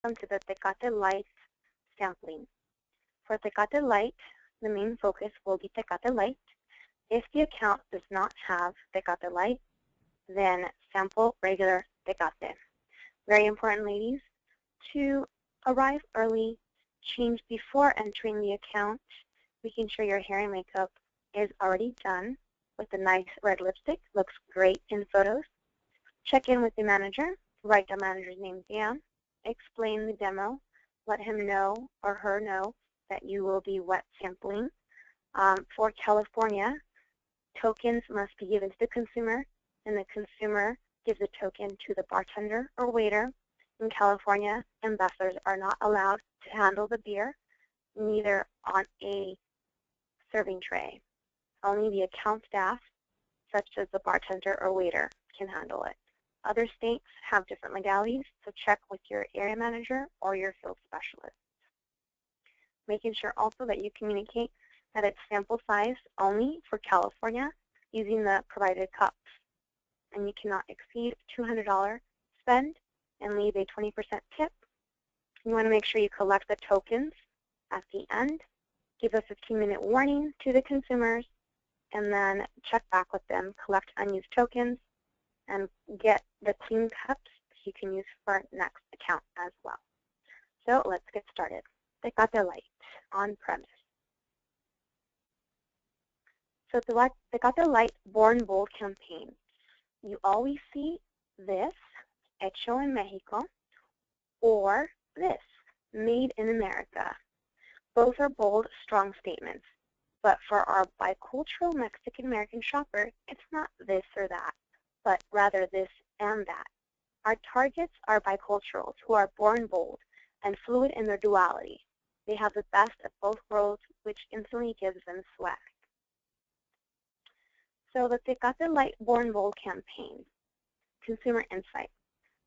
welcome to the Tecate Light sampling. For Tecate Light, the main focus will be Tecate Light. If the account does not have Tecate Light, then sample regular Tecate. Very important, ladies, to arrive early, change before entering the account, making sure your hair and makeup is already done with a nice red lipstick. Looks great in photos. Check in with the manager. Write the manager's name down. Explain the demo. Let him know or her know that you will be wet sampling. For California, tokens must be given to the consumer, and the consumer gives a token to the bartender or waiter. In California, ambassadors are not allowed to handle the beer, neither on a serving tray. Only the account staff, such as the bartender or waiter, can handle it. Other states have different legalities, so check with your area manager or your field specialist. Making sure also that you communicate that it's sample size only for California using the provided cups. And you cannot exceed $200 spend and leave a 20% tip. You want to make sure you collect the tokens at the end, give a 15-minute warning to the consumers, and then check back with them, collect unused tokens, and get the clean cups you can use for next account as well. So let's get started. Tecate Light on premise. So the Tecate Light Born Bold campaign. You always see this, Hecho en Mexico, or this, Made in America. Both are bold, strong statements. But for our bicultural Mexican-American shopper, it's not this or that, but rather this and that. Our targets are biculturals who are born bold and fluid in their duality. They have the best of both worlds, which instantly gives them swag. So the Tecate Light Born Bold campaign, consumer insight.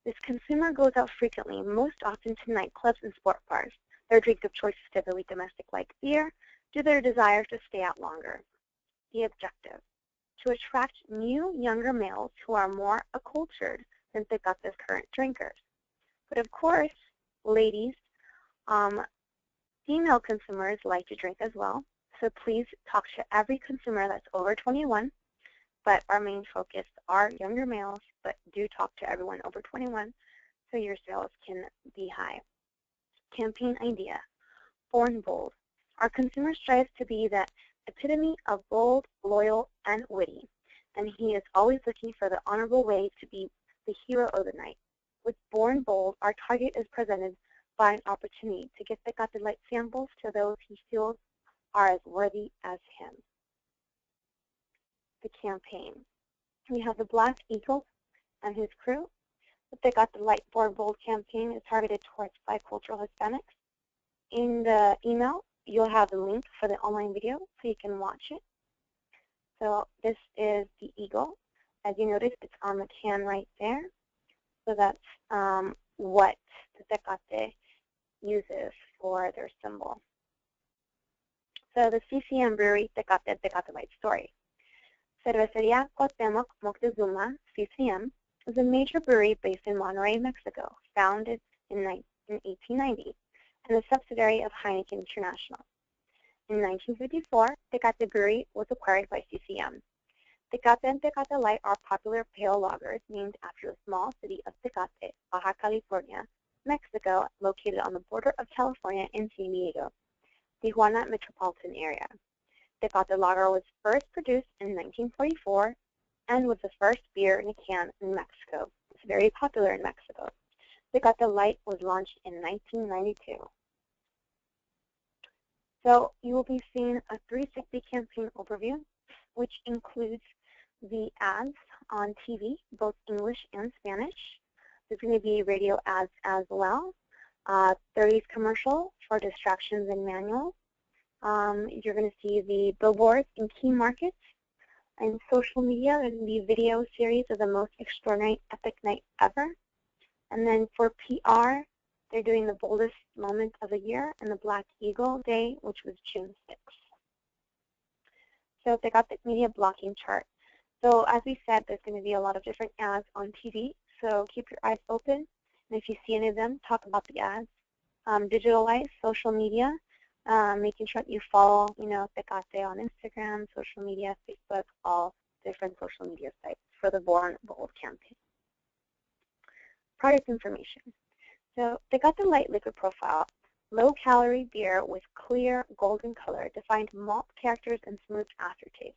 This consumer goes out frequently, most often to nightclubs and sport bars. Their drink of choice is typically domestic like beer, due to their desire to stay out longer. The objective, to attract new, younger males who are more acculturated than Tecate's current drinkers. But of course, ladies, female consumers like to drink as well, so please talk to every consumer that's over 21, but our main focus are younger males, but do talk to everyone over 21 so your sales can be high. Campaign idea, Born Bold. Our consumer strives to be the epitome of bold, loyal, and witty, and he is always looking for the honorable way to be the hero of the night. With Born Bold, our target is presented by an opportunity to get Tecate Light samples to those he feels are as worthy as him. The campaign. We have the Black Eagle and his crew. The Tecate Light Born Bold campaign is targeted towards bicultural Hispanics. In the email, you'll have the link for the online video so you can watch it. So this is the eagle. As you notice, it's on the can right there. So that's what the Tecate uses for their symbol. So the CCM Brewery Tecate Light story. Cervecería Cuauhtémoc Moctezuma, CCM, is a major brewery based in Monterrey, Mexico, founded in 1890, and a subsidiary of Heineken International. In 1954, Tecate Brewery was acquired by CCM. Tecate and Tecate Light are popular pale lagers named after the small city of Tecate, Baja California, Mexico, located on the border of California and San Diego, Tijuana metropolitan area. Tecate Lager was first produced in 1944 and was the first beer in a can in Mexico. It's very popular in Mexico. Tecate Light was launched in 1992. So you will be seeing a 360 campaign overview, which includes the ads on TV, both English and Spanish. There's going to be radio ads as well. 30s commercial for distractions and manuals. You're going to see the billboards in key markets. And social media, there's going to be video series of the most extraordinary epic night ever. And then for PR, they're doing the boldest moment of the year and the Black Eagle Day, which was June 6th. So they got the media blocking chart. So as we said, there's going to be a lot of different ads on TV. So keep your eyes open And if you see any of them, talk about the ads. Digitalize social media, making sure that you follow, Tecate on Instagram, social media, Facebook, all different social media sites for the Born Bold campaign. Product information. So Tecate Light Liquid Profile, low-calorie beer with clear golden color, defined malt characters, and smooth aftertaste.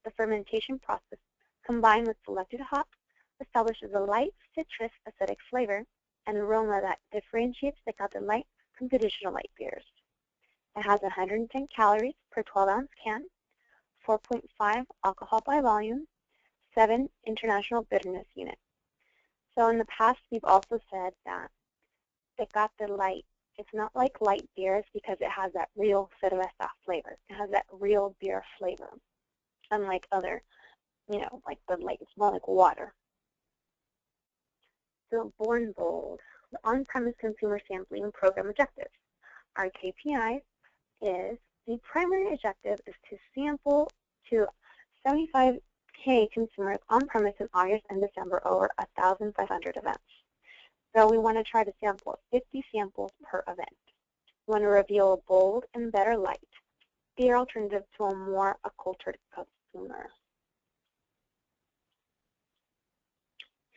The fermentation process, combined with selected hops, establishes a light, citrus, acidic flavor and aroma that differentiates Tecate Light from traditional light beers. It has 110 calories per 12-ounce can, 4.5 alcohol by volume, 7 international bitterness units. So in the past, we've also said that Tecate Light, it's not like light beers because it has that real cerveza flavor. It has that real beer flavor, unlike other, like Bud Light. It's more like water. So Born Bold, the on-premise consumer sampling program objectives. Our KPI is the primary objective is to sample to 75K consumers on-premise in August and December over 1,500 events. So we want to try to sample 50 samples per event. We want to reveal a bold and better light, beer alternative to a more acculturated consumer.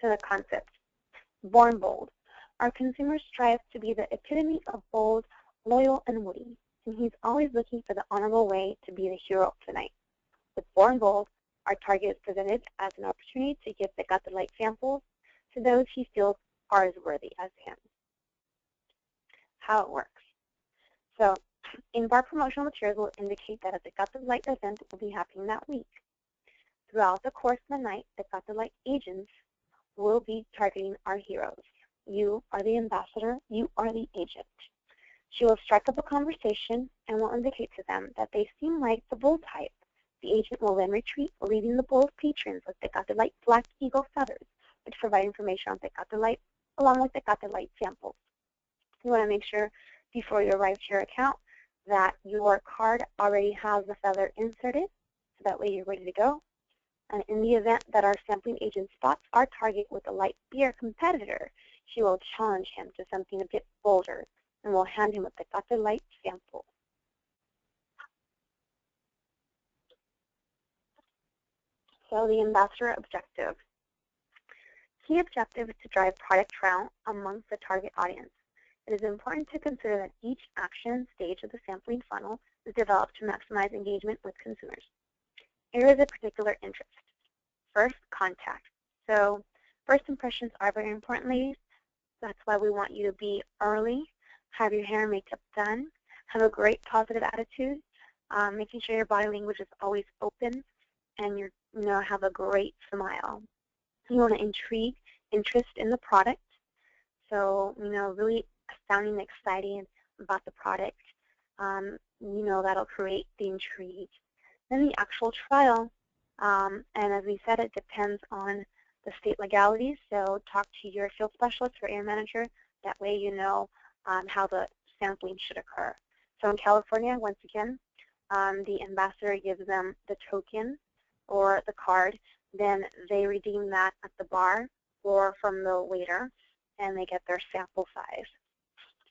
So the concept, Born Bold. Our consumer strives to be the epitome of bold, loyal, and witty, and he's always looking for the honorable way to be the hero of the night. With Born Bold, our target is presented as an opportunity to give Tecate Light samples to those he feels are as worthy as him. How it works. So, in-bar promotional materials will indicate that a Tecate Light event will be happening that week. Throughout the course of the night, Tecate Light agents will be targeting our heroes. You are the ambassador, you are the agent. She will strike up a conversation and will indicate to them that they seem like the bold type. The agent will then retreat, leaving the bold patrons with Tecate Light Black Eagle feathers, which provide information on Tecate Light along with Tecate Light samples. You want to make sure before you arrive to your account that your card already has the feather inserted, so that way you're ready to go. And in the event that our sampling agent spots our target with a light beer competitor, she will challenge him to something a bit bolder and will hand him a Tecate Light sample. So the ambassador objective. Key objective is to drive product trial amongst the target audience. It is important to consider that each action stage of the sampling funnel is developed to maximize engagement with consumers. Areas of particular interest. First, contact. So first impressions are very important, ladies. That's why we want you to be early, have your hair and makeup done, have a great positive attitude, making sure your body language is always open, and you have a great smile. You want to intrigue interest in the product. So, really sounding exciting about the product, that'll create the intrigue. Then the actual trial, and as we said, it depends on the state legalities. So talk to your field specialist or area manager. That way you know how the sampling should occur. So in California, once again, the ambassador gives them the token or the card. Then they redeem that at the bar or from the waiter, and they get their sample size.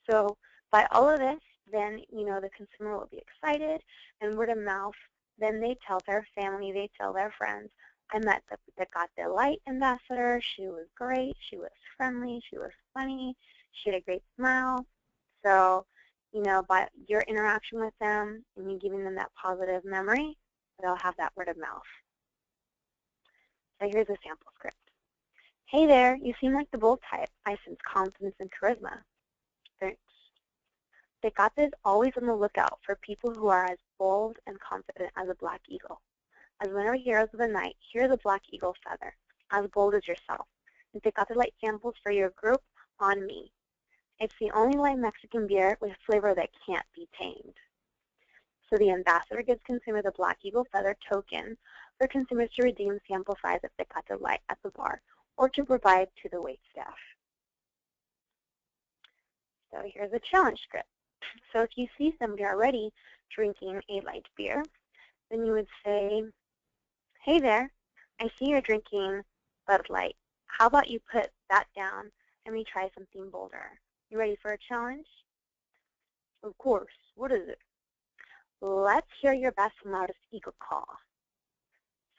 So by all of this, then the consumer will be excited, and word of mouth. Then they tell their family, they tell their friends, I met the Tecate Light ambassador. She was great. She was friendly. She was funny. She had a great smile. So, by your interaction with them and you giving them that positive memory, they'll have that word of mouth. So here's a sample script. Hey there, you seem like the bold type. I sense confidence and charisma. Thanks. Tecate is always on the lookout for people who are as bold and confident as a black eagle. As one of our heroes of the night, here's a black eagle feather, as bold as yourself. And Tecate Light samples for your group on me. It's the only light Mexican beer with flavor that can't be tamed. So the ambassador gives consumers a black eagle feather token for consumers to redeem sample size of Tecate Light at the bar or to provide to the wait staff. So here's a challenge script. So if you see somebody already drinking a light beer, then you would say, hey there, I see you're drinking Bud Light. How about you put that down Let me try something bolder. You ready for a challenge? Of course. What is it? Let's hear your best and loudest eagle call.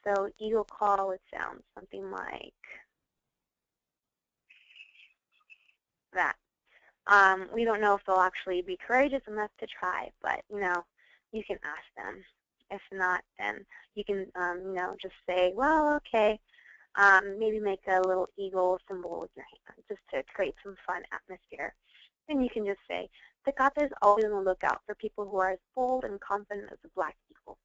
So eagle call would sound something like that. We don't know if they'll actually be courageous enough to try, but, you can ask them. If not, then you can, just say, well, okay, maybe make a little eagle symbol with your hand just to create some fun atmosphere. Then you can just say, Tecate is always on the lookout for people who are as bold and confident as a black eagle.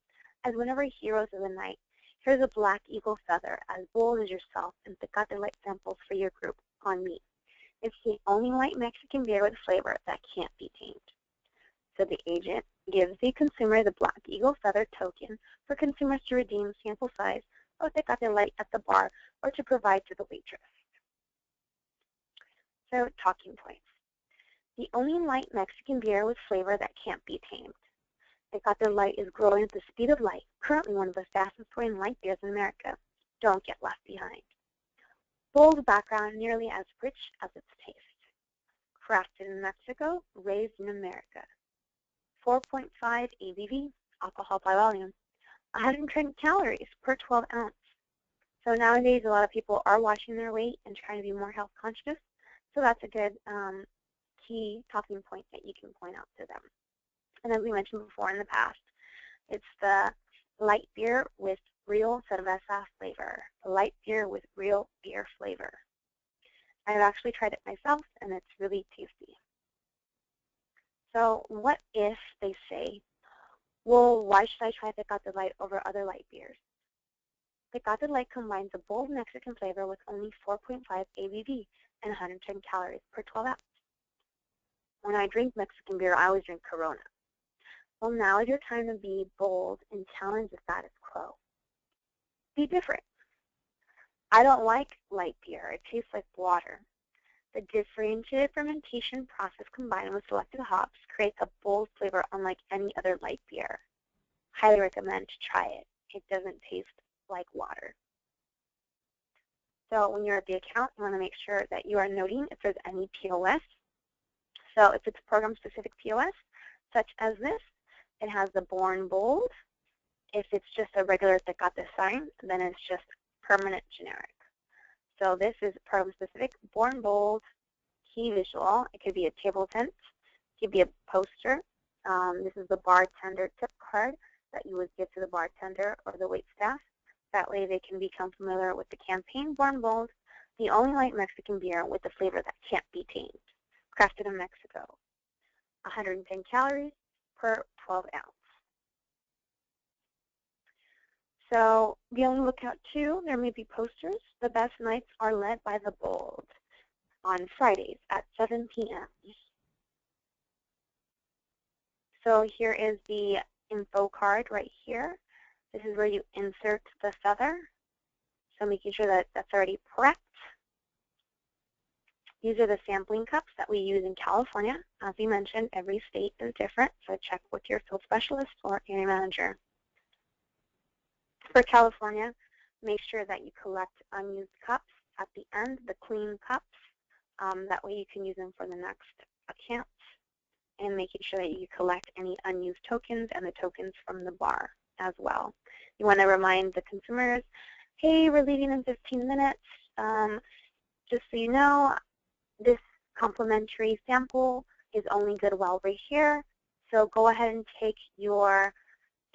As whenever heroes of the night, here's a black eagle feather as bold as yourself and Tecate light samples for your group on me. It's the only light Mexican beer with flavor that can't be tamed. So the agent gives the consumer the Black Eagle Feather token for consumers to redeem sample size of Tecate Light at the bar or to provide to the waitress. So talking points. The only light Mexican beer with flavor that can't be tamed. Tecate Light is growing at the speed of light, currently one of the fastest growing light beers in America. Don't get left behind. Bold background nearly as rich as its taste. Crafted in Mexico, raised in America. 4.5 ABV, alcohol by volume. 110 calories per 12 ounce. So nowadays, a lot of people are watching their weight and trying to be more health conscious. So that's a good key talking point that you can point out to them. And as we mentioned before in the past, it's the light beer with real cerveza flavor. The light beer with real beer flavor. I've actually tried it myself, and it's really tasty. So what if they say, well, why should I try Tecate Light over other light beers? Tecate Light combines a bold Mexican flavor with only 4.5 ABV and 110 calories per 12 ounce. When I drink Mexican beer, I always drink Corona. Well, now is your time to be bold and challenge the status quo. Be different. I don't like light beer. It tastes like water. The differentiated fermentation process combined with selected hops creates a bold flavor unlike any other light beer. Highly recommend to try it. It doesn't taste like water. So when you're at the account, you want to make sure that you are noting if there's any POS. So if it's program-specific POS, such as this, it has the Born Bold. If it's just a regular Tecate sign, then it's just permanent generic. So this is program-specific, Born Bold, key visual. It could be a table tent. It could be a poster. This is the bartender tip card that you would give to the bartender or the wait staff. That way they can become familiar with the campaign, Born Bold, the only light Mexican beer with a flavor that can't be tamed. Crafted in Mexico. 110 calories per 12 ounce. So be on the lookout too. There may be posters. The best nights are led by the bold on Fridays at 7 p.m. So here is the info card right here. This is where you insert the feather. So making sure that that's already prepped. These are the sampling cups that we use in California. As we mentioned, every state is different, so check with your field specialist or area manager. For California, make sure that you collect unused cups at the end, the clean cups. That way you can use them for the next account. And making sure that you collect any unused tokens and the tokens from the bar as well. You want to remind the consumers, hey, we're leaving in 15 minutes. Just so you know, this complimentary sample is only good while we're here. So go ahead and take your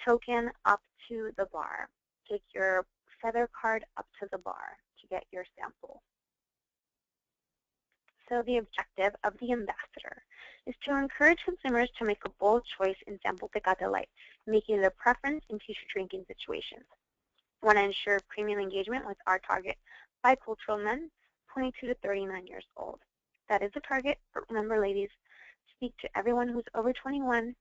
token up to the bar. Take your feather card up to the bar to get your sample. So the objective of the ambassador is to encourage consumers to make a bold choice in sample Tecate Light, making it a preference in future drinking situations. We want to ensure premium engagement with our target bicultural men, 22 to 39 years old. That is the target, but remember, ladies, speak to everyone who's over 21.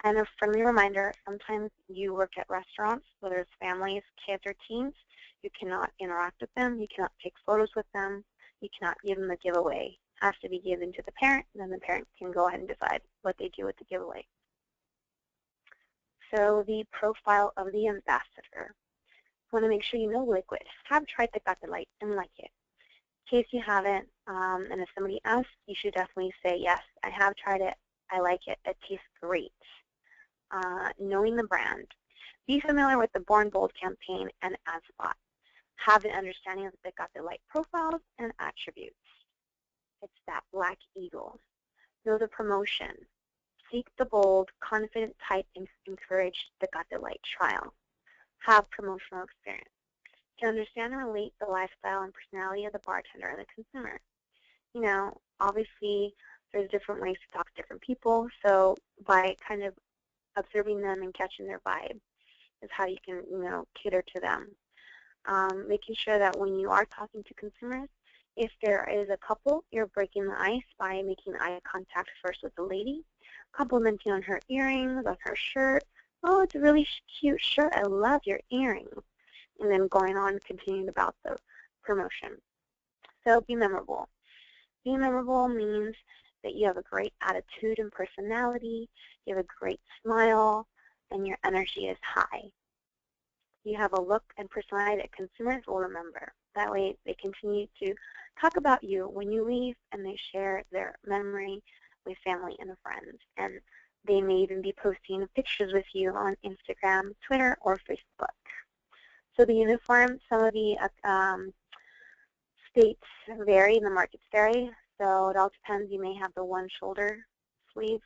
And a friendly reminder, sometimes you work at restaurants, whether it's families, kids, or teens, you cannot interact with them, you cannot take photos with them, you cannot give them a giveaway. It has to be given to the parent, and then the parent can go ahead and decide what they do with the giveaway. So the profile of the ambassador. You want to make sure you know liquid. Have tried Tecate Light and like it. case you haven't, and if somebody asks, you should definitely say, yes, I have tried it. I like it. It tastes great. Knowing the brand. Be familiar with the Born Bold campaign and ad spot. Have an understanding of the Tecate Light profiles and attributes. It's that black eagle. Know the promotion. Seek the bold, confident type and encourage the Tecate Light trial. Have promotional experience. To understand and relate the lifestyle and personality of the bartender and the consumer. You know, obviously, there's different ways to talk to different people, so by kind of observing them and catching their vibe is how you can, you know, cater to them. Making sure that when you are talking to consumers, if there is a couple, you're breaking the ice by making eye contact first with the lady, complimenting on her earrings, on her shirt. Oh, it's a really cute shirt. I love your earrings. And then going on, continuing about the promotion. So be memorable. Being memorable means that you have a great attitude and personality, you have a great smile, and your energy is high. You have a look and personality that consumers will remember. That way they continue to talk about you when you leave, and they share their memory with family and friends. And they may even be posting pictures with you on Instagram, Twitter, or Facebook. So the uniform, some of the states vary, the markets vary. So it all depends. You may have the one shoulder sleeve,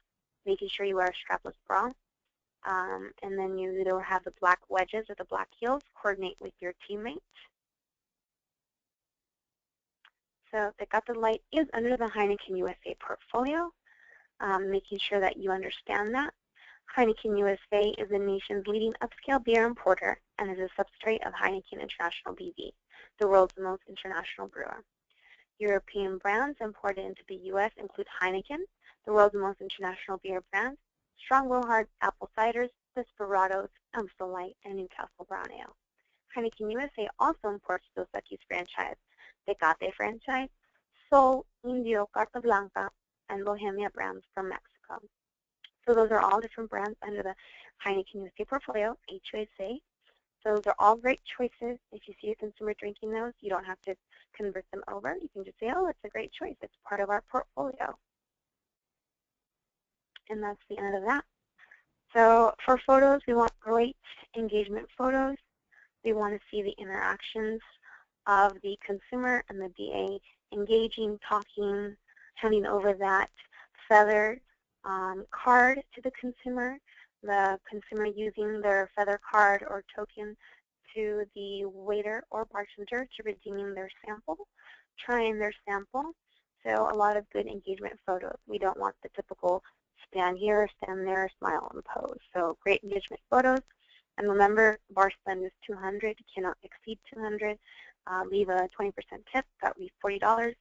making sure you wear a strapless bra. And then you either have the black wedges or the black heels. Coordinate with your teammates. So Tecate Light is under the Heineken USA portfolio, making sure that you understand that. Heineken USA is the nation's leading upscale beer importer and is a substrate of Heineken International BV, the world's most international brewer. European brands imported into the U.S. include Heineken, the world's most international beer brand, Strong Hard apple ciders, Desperados, Amstel Light, and Newcastle Brown Ale. Heineken USA also imports Dos Equis franchise, Tecate franchise, Sol, Indio, Carta Blanca, and Bohemia brands from Mexico. So those are all different brands under the Heineken USA portfolio, HUSA. So those are all great choices. If you see a consumer drinking those, you don't have to convert them over. You can just say, oh, it's a great choice. It's part of our portfolio. And that's the end of that. So for photos, we want great engagement photos. We want to see the interactions of the consumer and the BA engaging, talking, handing over that feathered card to the consumer using their feather card or token to the waiter or bartender to redeeming their sample, trying their sample. So a lot of good engagement photos. We don't want the typical stand here, stand there, smile, and pose. So great engagement photos. And remember, bar spend is $200. You cannot exceed $200. Leave a 20% tip. That would be $40.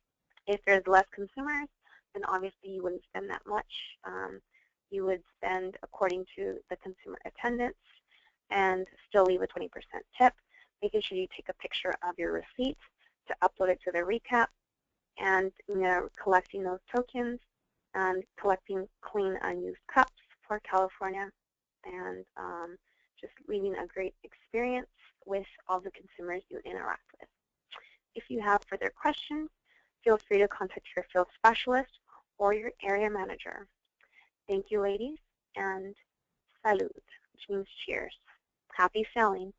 If there's less consumers, then obviously you wouldn't spend that much. You would spend according to the consumer attendance and still leave a 20% tip, making sure you take a picture of your receipt to upload it to the recap, and collecting those tokens and collecting clean unused cups for California, and just leaving a great experience with all the consumers you interact with. If you have further questions, feel free to contact your field specialist or your area manager. Thank you, ladies, and salud, which means cheers. Happy selling.